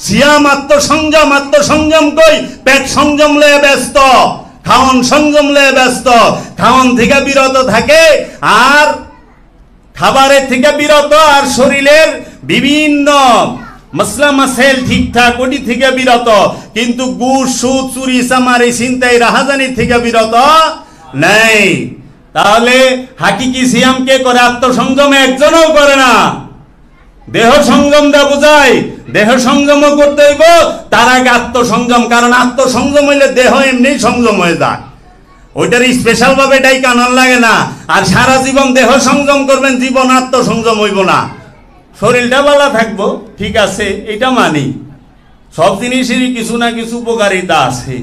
সিয়াম আত্মসংযম, আত্মসংযম কই? পেট সংযম লয়ে ব্যস্ত, খাওয়ান সংযম লয়ে ব্যস্ত, খাওয়ান থেকে বিরত থাকে আর খাবারের থেকে বিরত, আর শরীরের বিভিন্ন মসলা মাসাইল ঠিকঠাক ওটি থেকে বিরত, কিন্তু ঘুষ সুদ চুরি চামারি ছিনতাই রাহাজানি থেকে বিরত নেই। তাহলে হাকিকি সিয়াম কে করে? আত্মসংযম একজনও করে না। দেহ সংযম দেওয়া বোঝায়, দেহ সংযমও করতে হইব, তার আগে আত্মসংযম। কারণ আত্মসংযম হইলে দেহ এমনি সংযম হয়ে যায়, ওইটার স্পেশাল ভাবে এটাই কানন লাগে না। আর সারা জীবন দেহ সংযম করবেন, জীবন আত্মসংযম হইব না। শরীরটা ভালো থাকবো, ঠিক আছে, এটা মানি। সব জিনিসেরই কিছু না কিছু উপকারিতা আছে।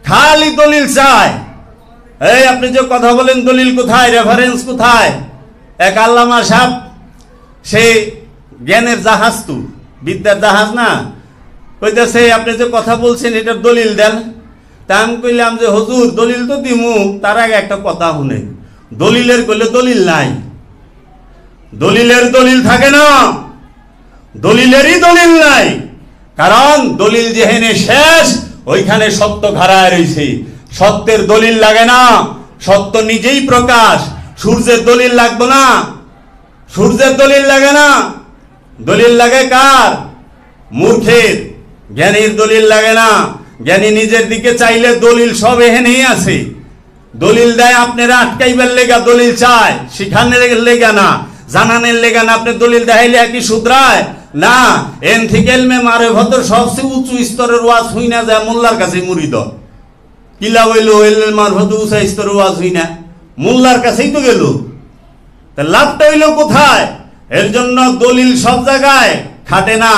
খালি দলিল চায়। এই আপনি যে কথা বলেন, দলিল কোথায়, রেফারেন্স কোথায়? এক আল্লামা সাহেব, সে জ্ঞানের জাহাজ, তো বিদ্যার জাহাজ না, কইতেছে আপনি যে কথা বলছেন এটার দলিল দেন। তা আমি কইলাম যে হুজুর দলিল তো দিমু, তার আগে একটা কথা শুনে। দলিলের কইলে দলিল নাই, দলিলের দলিল থাকে না, দলিলেরই দলিল নাই। কারণ দলিল যেখানে শেষ ওইখানে সত্য ঘাড়ায় রয়েছে। সত্যের দলিল লাগে না, সত্য নিজেই প্রকাশ। সূর্যের দলিল লাগবে না, সূর্যের দলিল লাগে না। দলিল লাগে কার? মূর্খের। জ্ঞানীর দলিল লাগে না। জ্ঞানী নিজের দিকে চাইলে দলিল সব এখানেই আছে। দলিল দেয় আপনারা আটকাইবার লেগা দলিল চায়, শিখানের লেগা না, জানানের লেগা না। আপনি দলিল দেখাইলে কি শুধরায় না? এন থেকে এলমে মারে ভদ্র সবচেয়ে উঁচু স্তরের ওয়াজ হই না যায় মোল্লার কাছে মুরিদ কিলা হইল, এলমে মার ভদ্র উঁচা স্তরের ওয়াজ হই না, মোল্লার কাছেই তো গেল। তা লাভটা হইল কোথায়? এর জন্য দলিল সব জায়গায় খাটে না।